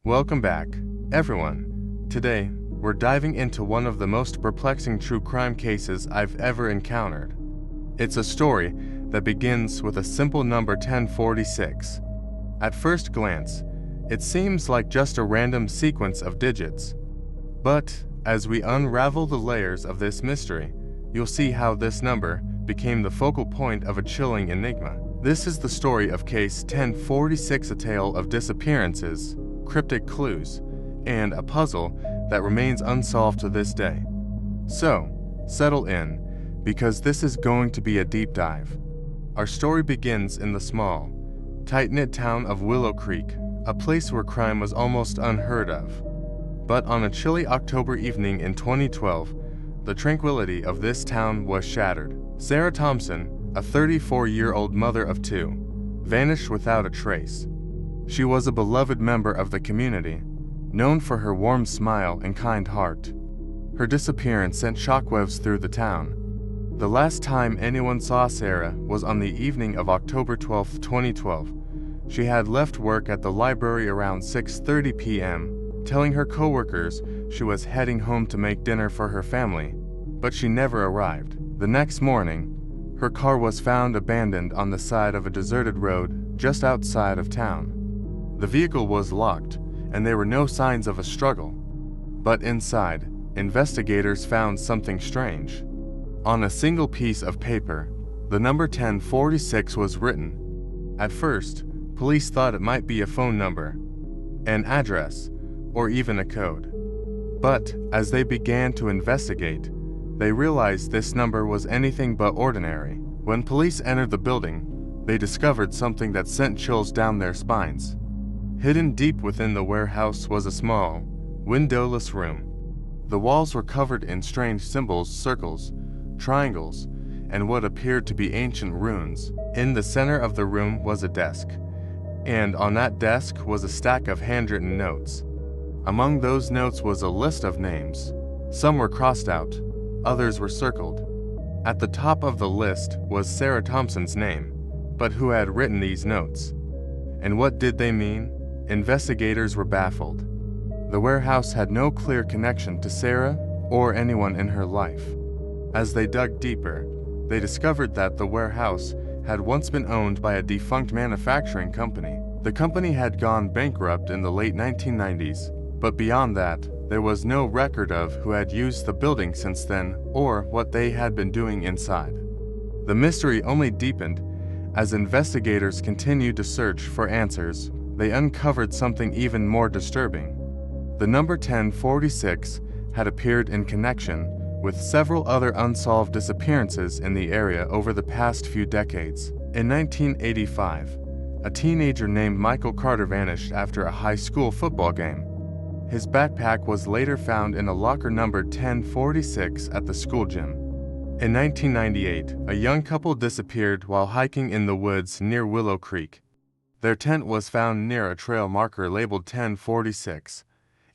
Welcome back, everyone. Today, we're diving into one of the most perplexing true crime cases I've ever encountered. It's a story that begins with a simple number 1046. At first glance, it seems like just a random sequence of digits. But as we unravel the layers of this mystery, you'll see how this number became the focal point of a chilling enigma. This is the story of Case 1046, a tale of disappearances, cryptic clues, and a puzzle that remains unsolved to this day. So, settle in, because this is going to be a deep dive. Our story begins in the small, tight-knit town of Willow Creek, a place where crime was almost unheard of. But on a chilly October evening in 2012, the tranquility of this town was shattered. Sarah Thompson, a 34-year-old mother of two, vanished without a trace. She was a beloved member of the community, known for her warm smile and kind heart. Her disappearance sent shockwaves through the town. The last time anyone saw Sarah was on the evening of October 12, 2012. She had left work at the library around 6:30 p.m., telling her coworkers she was heading home to make dinner for her family, but she never arrived. The next morning, her car was found abandoned on the side of a deserted road just outside of town. The vehicle was locked, and there were no signs of a struggle. But inside, investigators found something strange. On a single piece of paper, the number 1046 was written. At first, police thought it might be a phone number, an address, or even a code. But as they began to investigate, they realized this number was anything but ordinary. When police entered the building, they discovered something that sent chills down their spines. Hidden deep within the warehouse was a small, windowless room. The walls were covered in strange symbols, circles, triangles, and what appeared to be ancient runes. In the center of the room was a desk, and on that desk was a stack of handwritten notes. Among those notes was a list of names. Some were crossed out, others were circled. At the top of the list was Sarah Thompson's name, but who had written these notes? And what did they mean? Investigators were baffled. The warehouse had no clear connection to Sarah or anyone in her life. As they dug deeper, they discovered that the warehouse had once been owned by a defunct manufacturing company. The company had gone bankrupt in the late 1990s, but beyond that, there was no record of who had used the building since then or what they had been doing inside. The mystery only deepened as investigators continued to search for answers. They uncovered something even more disturbing. The number 1046 had appeared in connection with several other unsolved disappearances in the area over the past few decades. In 1985, a teenager named Michael Carter vanished after a high school football game. His backpack was later found in a locker numbered 1046 at the school gym. In 1998, a young couple disappeared while hiking in the woods near Willow Creek. Their tent was found near a trail marker labeled 1046.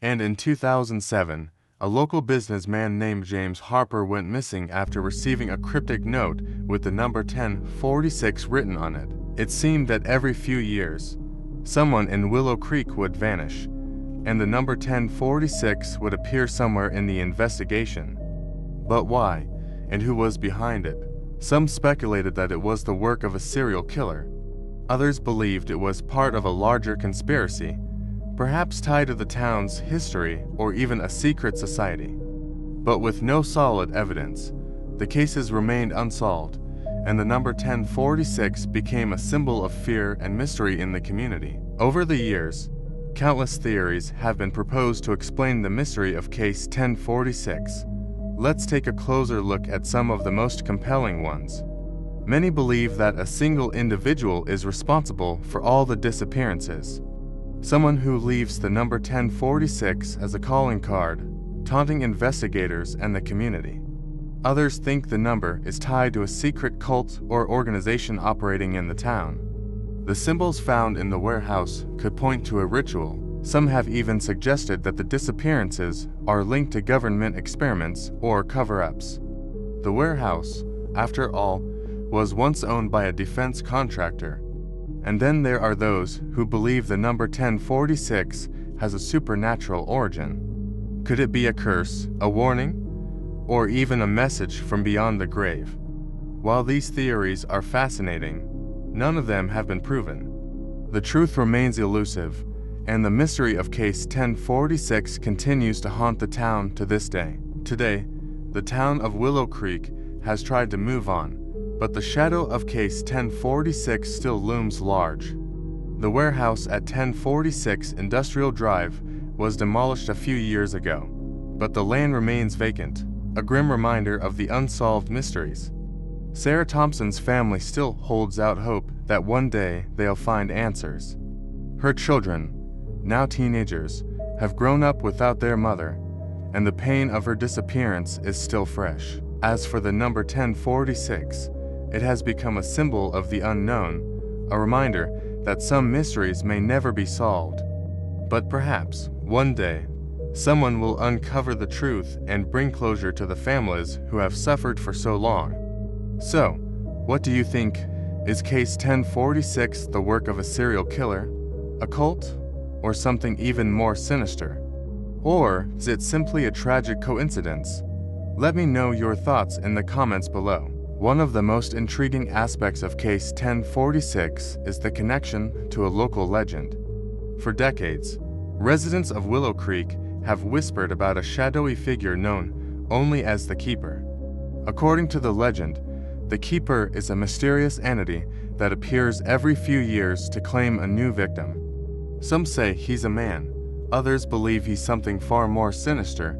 And in 2007, a local businessman named James Harper went missing after receiving a cryptic note with the number 1046 written on it. It seemed that every few years, someone in Willow Creek would vanish, and the number 1046 would appear somewhere in the investigation. But why, and who was behind it? Some speculated that it was the work of a serial killer. Others believed it was part of a larger conspiracy, perhaps tied to the town's history or even a secret society. But with no solid evidence, the cases remained unsolved, and the number 1046 became a symbol of fear and mystery in the community. Over the years, countless theories have been proposed to explain the mystery of Case 1046. Let's take a closer look at some of the most compelling ones. Many believe that a single individual is responsible for all the disappearances. Someone who leaves the number 1046 as a calling card, taunting investigators and the community. Others think the number is tied to a secret cult or organization operating in the town. The symbols found in the warehouse could point to a ritual. Some have even suggested that the disappearances are linked to government experiments or cover-ups. The warehouse, after all, was once owned by a defense contractor. And then there are those who believe the number 1046 has a supernatural origin. Could it be a curse, a warning, or even a message from beyond the grave? While these theories are fascinating, none of them have been proven. The truth remains elusive, and the mystery of Case 1046 continues to haunt the town to this day. Today, the town of Willow Creek has tried to move on, but the shadow of Case 1046 still looms large. The warehouse at 1046 Industrial Drive was demolished a few years ago, but the land remains vacant, a grim reminder of the unsolved mysteries. Sarah Thompson's family still holds out hope that one day they'll find answers. Her children, now teenagers, have grown up without their mother, and the pain of her disappearance is still fresh. As for the number 1046, it has become a symbol of the unknown, a reminder that some mysteries may never be solved. But perhaps, one day, someone will uncover the truth and bring closure to the families who have suffered for so long. So, what do you think? Is Case 1046 the work of a serial killer, a cult, or something even more sinister? Or is it simply a tragic coincidence? Let me know your thoughts in the comments below. One of the most intriguing aspects of Case 1046 is the connection to a local legend. For decades, residents of Willow Creek have whispered about a shadowy figure known only as the Keeper. According to the legend, the Keeper is a mysterious entity that appears every few years to claim a new victim. Some say he's a man, others believe he's something far more sinister.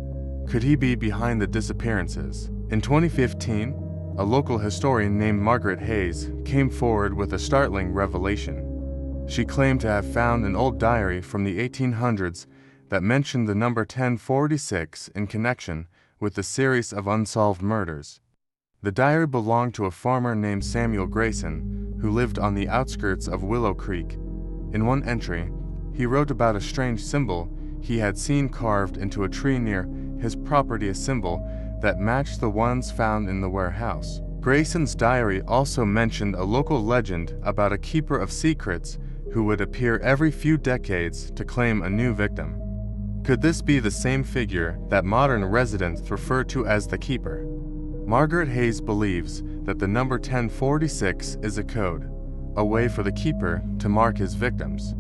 Could he be behind the disappearances? In 2015, a local historian named Margaret Hayes came forward with a startling revelation. She claimed to have found an old diary from the 1800s that mentioned the number 1046 in connection with the series of unsolved murders. The diary belonged to a farmer named Samuel Grayson, who lived on the outskirts of Willow Creek. In one entry, he wrote about a strange symbol he had seen carved into a tree near his property, a symbol that matched the ones found in the warehouse. Grayson's diary also mentioned a local legend about a keeper of secrets who would appear every few decades to claim a new victim. Could this be the same figure that modern residents refer to as the Keeper? Margaret Hayes believes that the number 1046 is a code, a way for the Keeper to mark his victims.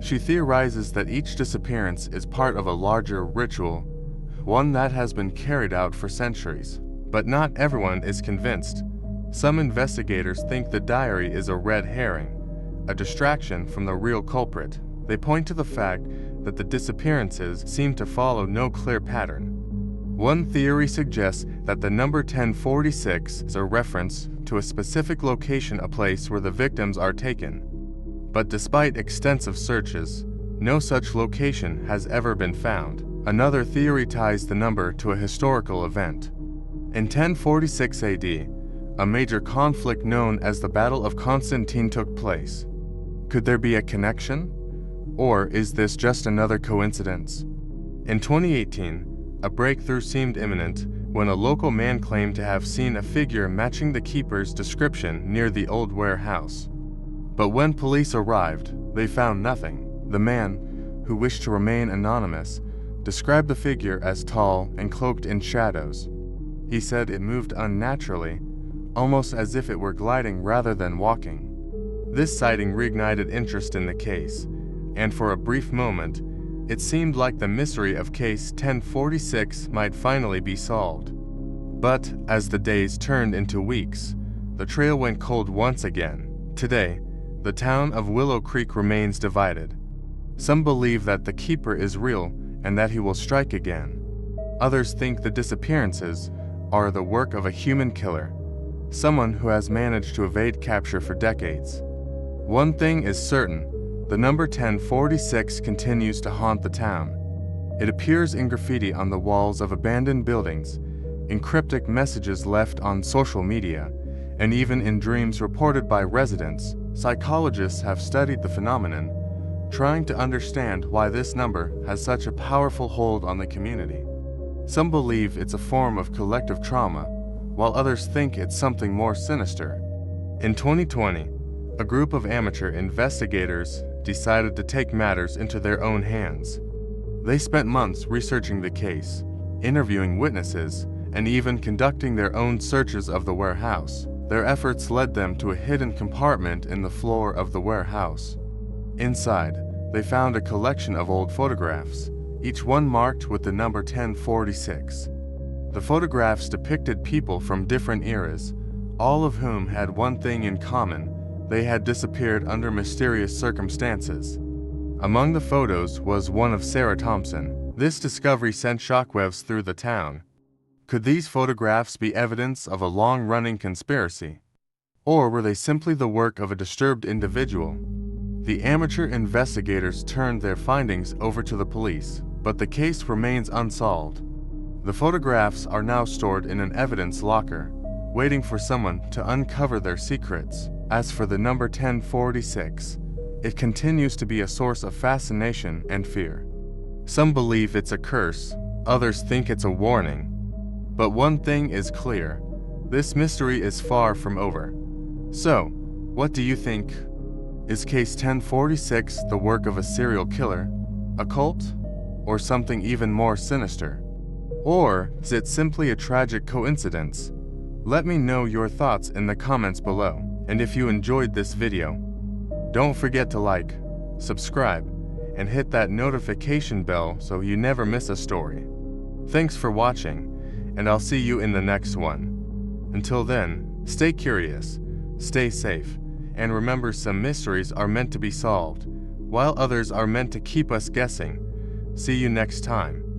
She theorizes that each disappearance is part of a larger ritual, one that has been carried out for centuries. But not everyone is convinced. Some investigators think the diary is a red herring, a distraction from the real culprit. They point to the fact that the disappearances seem to follow no clear pattern. One theory suggests that the number 1046 is a reference to a specific location, a place where the victims are taken. But despite extensive searches, no such location has ever been found. Another theory ties the number to a historical event. In 1046 AD, a major conflict known as the Battle of Constantine took place. Could there be a connection? Or is this just another coincidence? In 2018, a breakthrough seemed imminent when a local man claimed to have seen a figure matching the Keeper's description near the old warehouse. But when police arrived, they found nothing. The man, who wished to remain anonymous, described the figure as tall and cloaked in shadows. He said it moved unnaturally, almost as if it were gliding rather than walking. This sighting reignited interest in the case, and for a brief moment, it seemed like the mystery of Case 1046 might finally be solved. But as the days turned into weeks, the trail went cold once again. Today, the town of Willow Creek remains divided. Some believe that the Keeper is real and that he will strike again. Others think the disappearances are the work of a human killer, someone who has managed to evade capture for decades. One thing is certain, the number 1046 continues to haunt the town. It appears in graffiti on the walls of abandoned buildings, in cryptic messages left on social media, and even in dreams reported by residents. Psychologists have studied the phenomenon, trying to understand why this number has such a powerful hold on the community. Some believe it's a form of collective trauma, while others think it's something more sinister. In 2020, a group of amateur investigators decided to take matters into their own hands. They spent months researching the case, interviewing witnesses, and even conducting their own searches of the warehouse. Their efforts led them to a hidden compartment in the floor of the warehouse. Inside, they found a collection of old photographs, each one marked with the number 1046. The photographs depicted people from different eras, all of whom had one thing in common: they had disappeared under mysterious circumstances. Among the photos was one of Sarah Thompson. This discovery sent shockwaves through the town. Could these photographs be evidence of a long-running conspiracy? Or were they simply the work of a disturbed individual? The amateur investigators turned their findings over to the police, but the case remains unsolved. The photographs are now stored in an evidence locker, waiting for someone to uncover their secrets. As for the number 1046, it continues to be a source of fascination and fear. Some believe it's a curse, others think it's a warning. But one thing is clear: this mystery is far from over. So, what do you think? Is case 1046 the work of a serial killer, a cult, or something even more sinister? Or is it simply a tragic coincidence? Let me know your thoughts in the comments below. And if you enjoyed this video, don't forget to like, subscribe, and hit that notification bell so you never miss a story. Thanks for watching, and I'll see you in the next one. Until then, stay curious, stay safe, and remember, some mysteries are meant to be solved, while others are meant to keep us guessing. See you next time.